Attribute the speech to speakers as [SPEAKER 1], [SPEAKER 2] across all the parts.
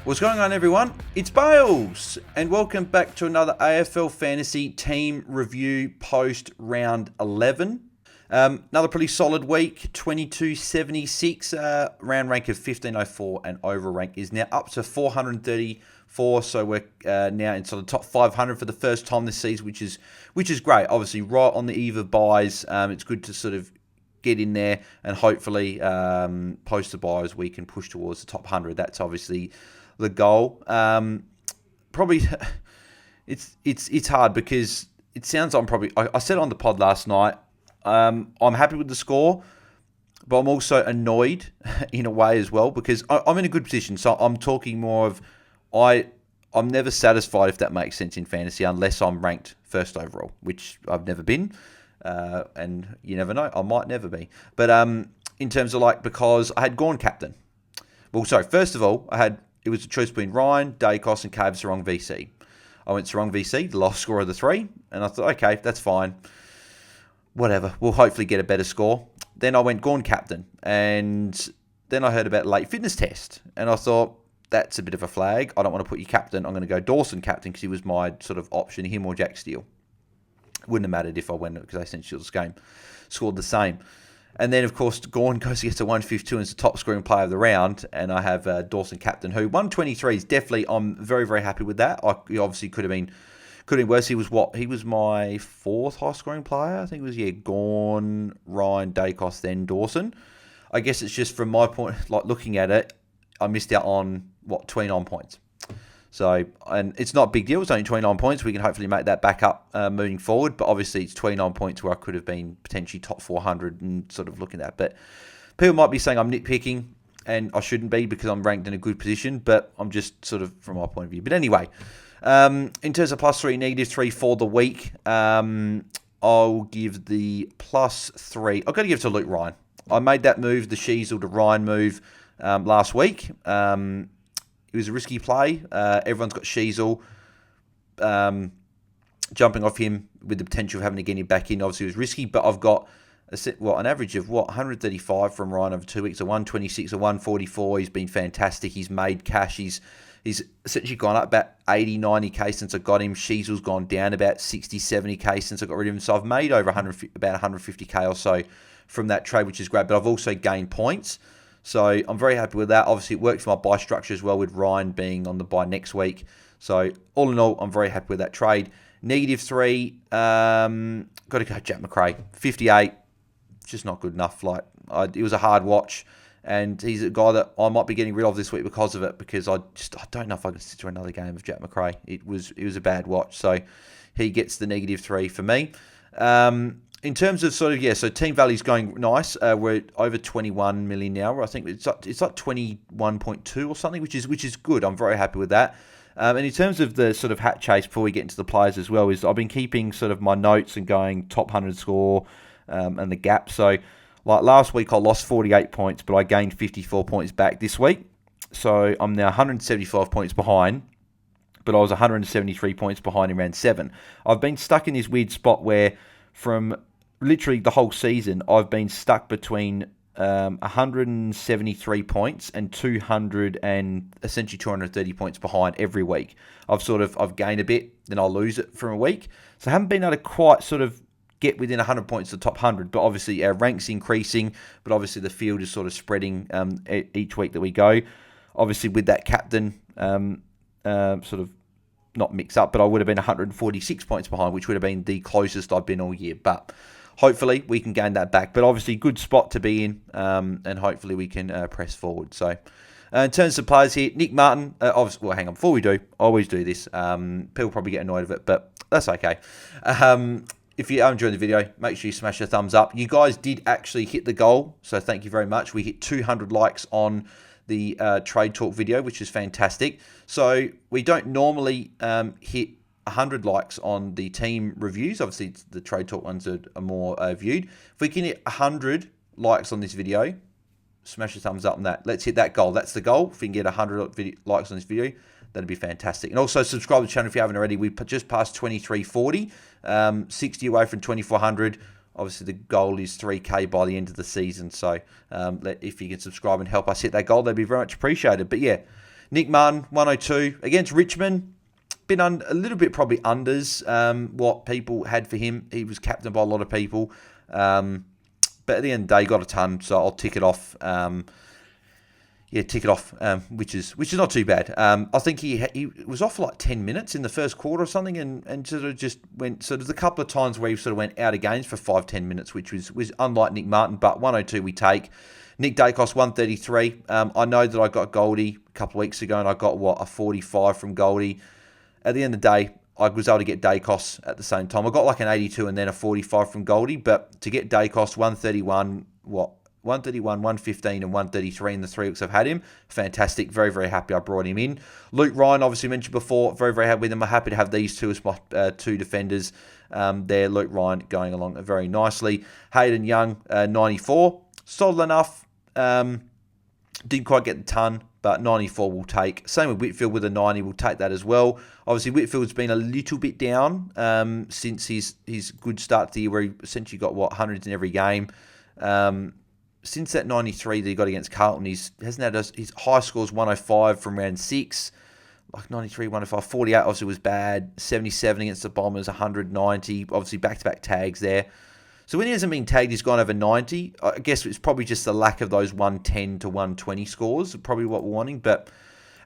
[SPEAKER 1] What's going on, everyone? It's Bales, and welcome back to another AFL Fantasy Team Review post round 11. Another pretty solid week, 2276, round rank of 1504, and over rank is now up to 434. So we're now in sort of top 500 for the first time this season, which is great. Obviously, right on the eve of buys, it's good to sort of get in there and hopefully post the buys we can push towards the top 100. That's obviously the goal. Probably it's hard because it sounds I said on the pod last night, I'm happy with the score, but I'm also annoyed in a way as well because I'm in a good position. So I'm talking more of I'm never satisfied, if that makes sense, in fantasy unless I'm ranked first overall, which I've never been. And you never know, I might never be. But in terms of because I had gone captain. Well, sorry, first of all, it was a choice between Ryan, Dacos, and Cave's Sarong VC. I went Sarong VC, the lowest score of the three, and I thought, okay, that's fine. Whatever, we'll hopefully get a better score. Then I went Gorn captain, and then I heard about late fitness test, and I thought, that's a bit of a flag. I don't want to put you captain. I'm going to go Dawson captain because he was my sort of option, him or Jack Steele. Wouldn't have mattered if I went because they essentially the game scored the same. And then, of course, Gorn goes against a 152 and is the top scoring player of the round. And I have Dawson captain, who 123 is definitely, I'm very, very happy with that. He obviously could have been worse. He was He was my fourth high scoring player. I think it was, Gorn, Ryan, Dacos, then Dawson. I guess it's just from my point, looking at it, I missed out on, 29 points. So, and it's not a big deal. It's only 29 points. We can hopefully make that back up moving forward. But obviously, it's 29 points where I could have been potentially top 400 and sort of looking at that. But people might be saying I'm nitpicking, and I shouldn't be because I'm ranked in a good position. But I'm just sort of from my point of view. But anyway, in terms of +3, -3 for the week, I'll give the +3. I've got to give it to Luke Ryan. I made that move, the Sheasel to Ryan move last week. It was a risky play. Everyone's got Sheasel jumping off him with the potential of having to get him back in. Obviously, it was risky, but I've got an average of 135 from Ryan over 2 weeks, a 126, a 144. He's been fantastic. He's made cash. He's essentially gone up about 80, 90k since I got him. Sheasel's gone down about 60, 70k since I got rid of him. So I've made over about 150k or so from that trade, which is great. But I've also gained points. So I'm very happy with that. Obviously, it worked for my buy structure as well with Ryan being on the buy next week. So all in all, I'm very happy with that trade. -3, got to go Jack Macrae. 58, just not good enough. It was a hard watch. And he's a guy that I might be getting rid of this week because of it. Because I don't know if I can sit through another game of Jack Macrae. It was a bad watch. So he gets the -3 for me. In terms of so team value's going nice. We're over 21 million now. I think it's like 21.2 or something, which is good. I'm very happy with that. And in terms of the sort of hat chase before we get into the players as well, is I've been keeping sort of my notes and going top 100 score and the gap. So last week I lost 48 points, but I gained 54 points back this week. So I'm now 175 points behind, but I was 173 points behind in round 7. I've been stuck in this weird spot where from literally the whole season, I've been stuck between 173 points and 200 and essentially 230 points behind every week. I've gained a bit, then I'll lose it from a week. So I haven't been able to quite sort of get within 100 points of the top 100, but obviously our rank's increasing, but obviously the field is sort of spreading each week that we go. Obviously with that captain sort of not mix up, but I would have been 146 points behind, which would have been the closest I've been all year. But hopefully we can gain that back. But obviously good spot to be in, and hopefully we can press forward. So in terms of players here, Nick Martin, obviously, well, hang on, before we do, I always do this. People probably get annoyed of it, but that's okay. If you are enjoying the video, make sure you smash a thumbs up. You guys did actually hit the goal, so thank you very much. We hit 200 likes on the Trade Talk video, which is fantastic. So we don't normally hit 100 likes on the team reviews. Obviously, the Trade Talk ones are more viewed. If we can hit 100 likes on this video, smash a thumbs up on that. Let's hit that goal. That's the goal. If we can get 100 likes on this video, that'd be fantastic. And also subscribe to the channel if you haven't already. We just passed 2340, 60 away from 2400. Obviously, the goal is 3K by the end of the season. So if you can subscribe and help us hit that goal, that'd be very much appreciated. But yeah, Nick Martin, 102. Against Richmond, been a little bit probably unders what people had for him. He was captained by a lot of people. But at the end of the day, got a ton, so I'll tick it off. Tick it off, which is not too bad. I think he was off for like 10 minutes in the first quarter or something, and sort of just went. So there's a couple of times where he sort of went out of games for 5-10 minutes, which was unlike Nick Martin. But 102 we take. Nick Dacos 133. I know that I got Goldie a couple of weeks ago, and I got a 45 from Goldie. At the end of the day, I was able to get Dacos at the same time. I got like an 82 and then a 45 from Goldie, but to get Dacos 131, 131, 115 and 133 in the 3 weeks I've had him. Fantastic. Very, very happy I brought him in. Luke Ryan, obviously mentioned before, very, very happy with him. I'm happy to have these two as my 2 defenders there. Luke Ryan going along very nicely. Hayden Young, 94. Solid enough. Didn't quite get the ton, but 94 will take. Same with Whitfield with a 90. We'll take that as well. Obviously, Whitfield's been a little bit down since his good start to the year where he essentially got, hundreds in every game. Since that 93 that he got against Carlton, his high scores 105 from round 6, like 93, 105, 48 obviously was bad, 77 against the Bombers, 190, obviously back-to-back tags there. So when he hasn't been tagged, he's gone over 90. I guess it's probably just the lack of those 110 to 120 scores, probably what we're wanting, but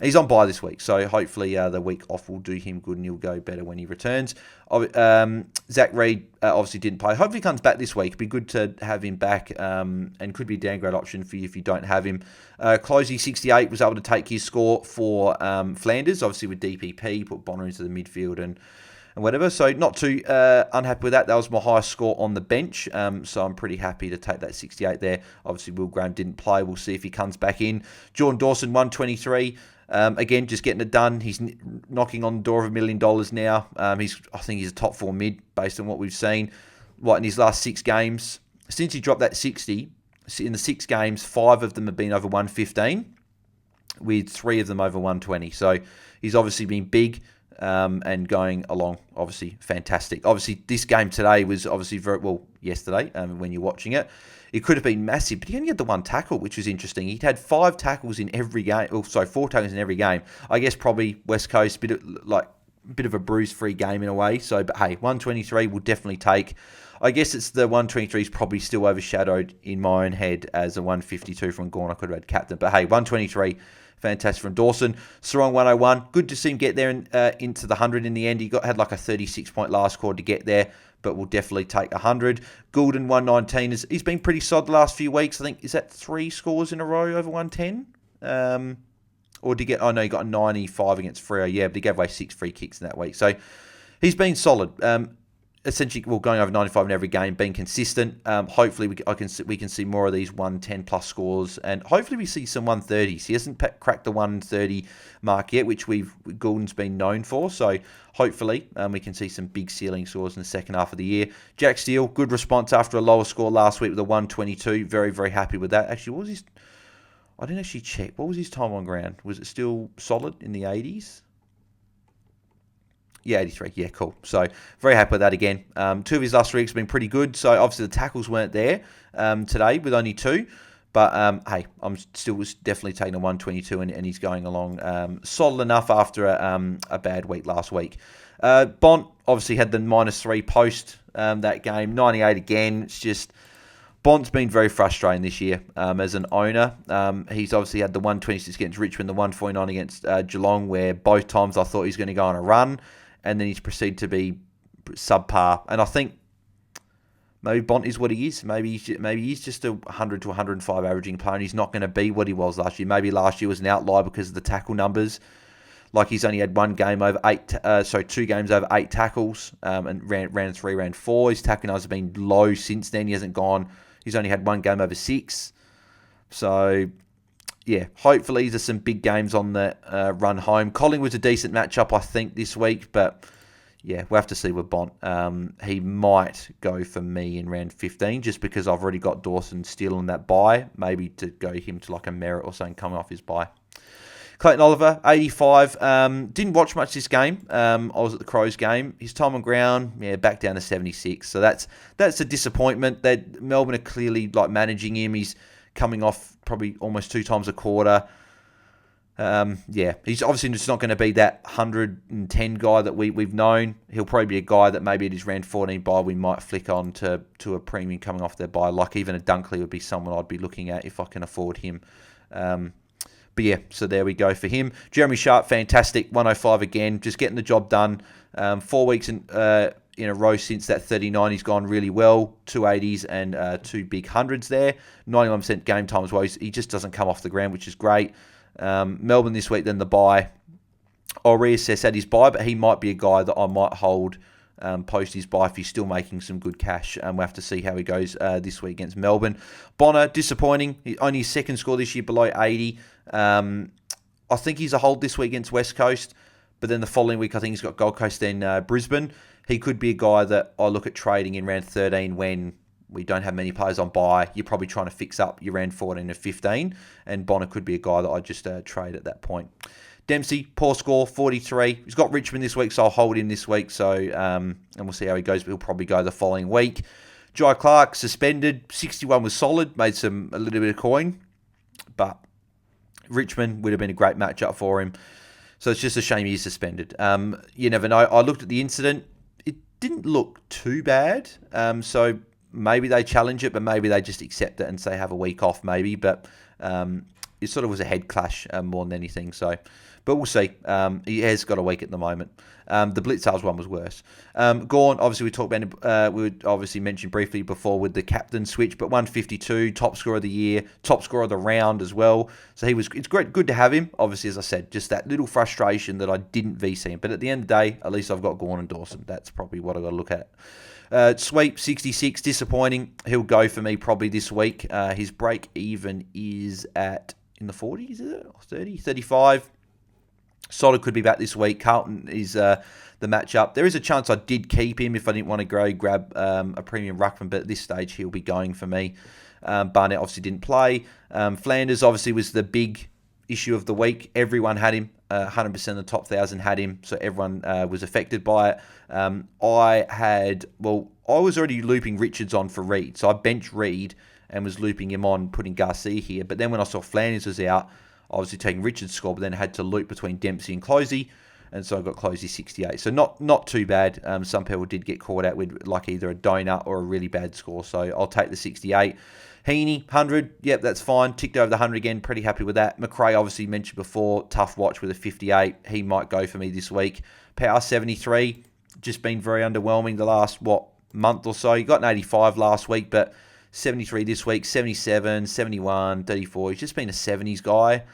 [SPEAKER 1] he's on bye this week, so hopefully the week off will do him good and he'll go better when he returns. Zach Reid obviously didn't play. Hopefully he comes back this week. It'd be good to have him back and could be a downgrade option for you if you don't have him. Closey, 68, was able to take his score for Flanders, obviously with DPP, put Bonner into the midfield and whatever. So not too unhappy with that. That was my highest score on the bench. So I'm pretty happy to take that 68 there. Obviously, Will Graham didn't play. We'll see if he comes back in. Jordan Dawson, 123. Again, just getting it done. He's knocking on the door of $1 million now. I think he's a top 4 mid based on what we've seen. In his last 6 games, since he dropped that 60, in the 6 games, 5 of them have been over 115, with 3 of them over 120. So he's obviously been big. And going along, obviously, fantastic. Obviously, this game today was obviously yesterday, when you're watching it. It could have been massive, but he only had the 1 tackle, which was interesting. He'd had 5 tackles in every game. 4 tackles in every game. I guess probably West Coast, bit of a bruise-free game in a way. So, but hey, 123 will definitely take. I guess it's the 123 is probably still overshadowed in my own head as a 152 from Gawn. I could have had captain, but hey, 123. Fantastic from Dawson. Sarong 101. Good to see him get there into the 100 in the end. He had like a 36-point last score to get there, but will definitely take 100. Goulden 119. He's been pretty solid the last few weeks. I think, is that 3 scores in a row over 110? Or did he get... Oh, no, he got a 95 against Freo. Yeah, but he gave away 6 free kicks in that week. So he's been solid. Essentially, going over 95 in every game, being consistent. Hopefully, we can see more of these 110-plus scores, and hopefully we see some 130s. He hasn't cracked the 130 mark yet, which Goulden's been known for. So hopefully, we can see some big ceiling scores in the second half of the year. Jack Steele, good response after a lower score last week with a 122. Very, very happy with that. Actually, what was his... I didn't actually check. What was his time on ground? Was it still solid in the 80s? Yeah, 83. Yeah, cool. So, very happy with that again. 2 of his last 3 weeks have been pretty good. So, obviously, the tackles weren't there today with only 2. But, hey, I'm still definitely taking a 122 and he's going along solid enough after a bad week last week. Bont obviously had the -3 post that game. 98 again. It's just... Bont's been very frustrating this year as an owner. He's obviously had the 126 against Richmond, the 149 against Geelong, where both times I thought he was going to go on a run, and then he's proceeded to be subpar. And I think maybe Bont is what he is. Maybe he's just a 100 to 105 averaging player, and he's not going to be what he was last year. Maybe last year was an outlier because of the tackle numbers. Like he's only had 2 games over 8 tackles, and ran 3, ran 4. His tackle numbers have been low since then. He hasn't gone. He's only had 1 game over 6. So, yeah, hopefully there's some big games on the run home. Collingwood's a decent matchup, I think, this week. But, yeah, we'll have to see with Bont. He might go for me in round 15 just because I've already got Dawson still on that bye. Maybe to go him to like a merit or something coming off his bye. Clayton Oliver, 85. Didn't watch much this game. I was at the Crows game. His time on ground, back down to 76. So that's a disappointment. That Melbourne are clearly like managing him. He's coming off probably almost 2 times a quarter. Yeah, he's obviously just not going to be that 110 guy that we've known. He'll probably be a guy that maybe at his round 14 bye we might flick on to a premium coming off their bye. Like even a Dunkley would be someone I'd be looking at if I can afford him. But yeah, so there we go for him. Jeremy Sharp, fantastic, 105 again, just getting the job done. 4 weeks in a row since that 39, he's gone really well. 280s and 2 big hundreds there. 91% game time as well. He just doesn't come off the ground, which is great. Melbourne this week, then the bye. I'll reassess at his bye, but he might be a guy that I might hold post his bye if he's still making some good cash. We'll have to see how he goes this week against Melbourne. Bonner, disappointing. Only his second score this year below 80. I think he's a hold this week against West Coast, but then the following week I think he's got Gold Coast, then Brisbane. He could be a guy that I look at trading in round 13 when we don't have many players on bye. You're probably trying to fix up your round 14 and 15, and Bonner could be a guy that I just trade at that point. Dempsey, poor score, 43. He's got Richmond this week, so I'll hold him this week. So, and we'll see how he goes, but he'll probably go the following week. Jai Clark, suspended. 61 was solid, made a little bit of coin, but Richmond would have been a great matchup for him. So it's just a shame he's suspended. You never know. I looked at the incident. It didn't look too bad. So maybe they challenge it, but maybe they just accept it and say have a week off maybe. But it sort of was a head clash more than anything. So, but we'll see. He has got a week at the moment. The Blitzars one was worse. Gawn, obviously we talked about. We obviously mentioned briefly before with the captain switch, but 152, top scorer of the year, top scorer of the round as well. So it's great, good to have him. Obviously, as I said, just that little frustration that I didn't VC him. But at the end of the day, at least I've got Gawn and Dawson. That's probably what I've got to look at. Sweep 66, disappointing. He'll go for me probably this week. His break even is in the 40s, is it? 30, 35. Solid could be back this week. Carlton is the matchup. There is a chance I did keep him if I didn't want to grab a premium ruckman, but at this stage he'll be going for me. Barnett obviously didn't play. Flanders obviously was the big issue of the week. Everyone had him. 100% of the top 1,000 had him, so everyone was affected by it. I was already looping Richards on for Reed, so I benched Reed and was looping him on, putting Garcia here. But then when I saw Flanders was out, obviously taking Richards' score, but then had to loop between Dempsey and Closey, and so I got Closey 68. So not too bad. Some people did get caught out with like either a donut or a really bad score, so I'll take the 68. Heaney, 100. Yep, that's fine. Ticked over the 100 again. Pretty happy with that. McRae, obviously mentioned before, tough watch with a 58. He might go for me this week. Power, 73. Just been very underwhelming the last, month or so. He got an 85 last week, but 73 this week, 77, 71, 34. He's just been a 70s guy.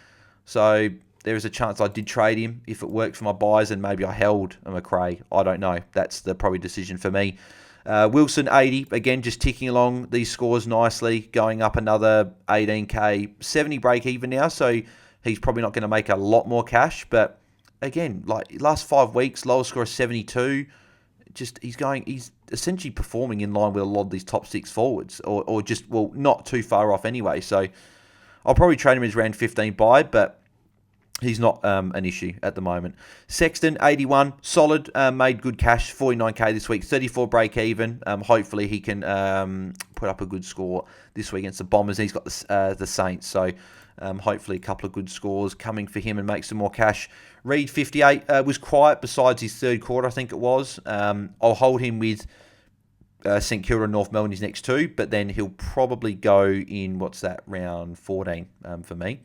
[SPEAKER 1] So there is a chance I did trade him if it worked for my buys, and maybe I held a McRae. I don't know. That's the probably decision for me. Wilson, 80. Again, just ticking along these scores nicely, going up another 18k. 70 break even now, so he's probably not going to make a lot more cash. But again, like last 5 weeks, lowest score is 72. He's essentially performing in line with a lot of these top 6 forwards, or just, not too far off anyway. So I'll probably trade him as round 15 buy, but he's not an issue at the moment. Sexton, 81, solid, made good cash, 49k this week, 34 break even. Hopefully he can put up a good score this week against the Bombers. He's got the Saints, so hopefully a couple of good scores coming for him and make some more cash. Reed, 58, was quiet besides his third quarter, I think it was. I'll hold him with St Kilda and North Melbourne his next 2, but then he'll probably go in, round 14 for me.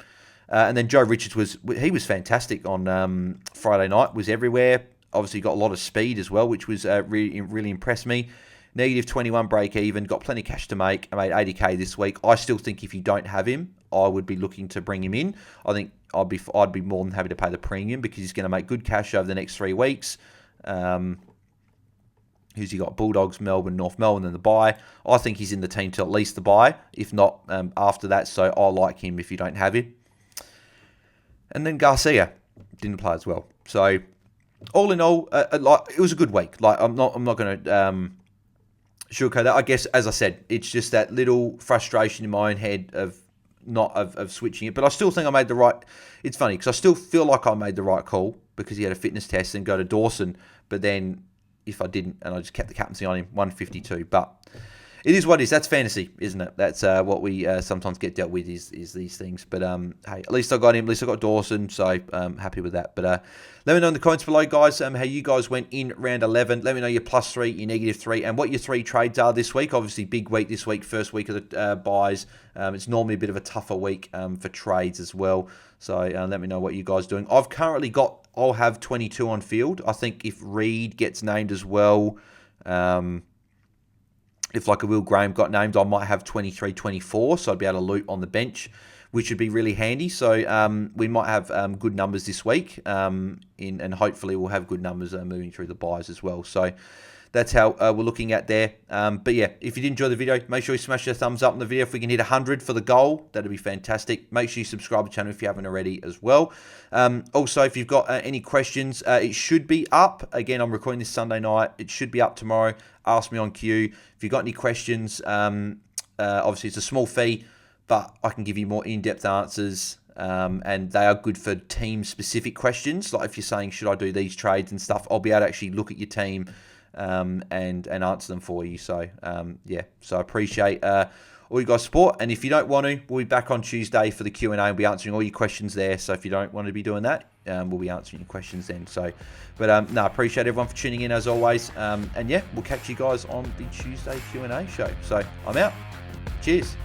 [SPEAKER 1] And then Joe Richards was fantastic on Friday night, was everywhere. Obviously got a lot of speed as well, which was really impressed me. Negative 21 break even, got plenty of cash to make. I made 80k this week. I still think if you don't have him, I would be looking to bring him in. I think I'd be more than happy to pay the premium because he's going to make good cash over the next 3 weeks. Who's he got? Bulldogs, Melbourne, North Melbourne, and the bye. I think he's in the team till at least the bye, if not after that. So I like him if you don't have him. And then Garcia didn't play as well. So all in all, it was a good week. I'm not going to sugarcoat that. I guess, as I said, it's just that little frustration in my own head of switching it. But I still think I made the right. It's funny because I still feel like I made the right call because he had a fitness test and go to Dawson. But then if I didn't and I just kept the captaincy on him, 152. But It is what it is. That's fantasy, isn't it? That's what we sometimes get dealt with is these things. But hey, at least I got him. At least I got Dawson, so happy with that. But let me know in the comments below, guys, how you guys went in round 11. Let me know your +3, your -3, and what your 3 trades are this week. Obviously, big week this week, first week of the buys. It's normally a bit of a tougher week for trades as well. So let me know what you guys are doing. I'll have 22 on field. I think if Reed gets named as well, if like a Will Graham got named, I might have 23, 24, so I'd be able to loot on the bench, which would be really handy. So we might have good numbers this week, and hopefully we'll have good numbers moving through the buys as well. So that's how we're looking at there. But yeah, if you did enjoy the video, make sure you smash your thumbs up in the video. If we can hit 100 for the goal, that'd be fantastic. Make sure you subscribe to the channel if you haven't already as well. Also, if you've got any questions, it should be up. Again, I'm recording this Sunday night. It should be up tomorrow. Ask me on Q. If you've got any questions, obviously it's a small fee, but I can give you more in-depth answers. And they are good for team-specific questions. Like if you're saying, should I do these trades and stuff, I'll be able to actually look at your team and answer them for you. So yeah, so I appreciate all you guys' support. And if you don't want to, we'll be back on Tuesday for the Q&A. We'll be answering all your questions there. So if you don't want to be doing that, we'll be answering your questions then. So, but no, I appreciate everyone for tuning in as always. And yeah, we'll catch you guys on the Tuesday Q&A show. So I'm out. Cheers.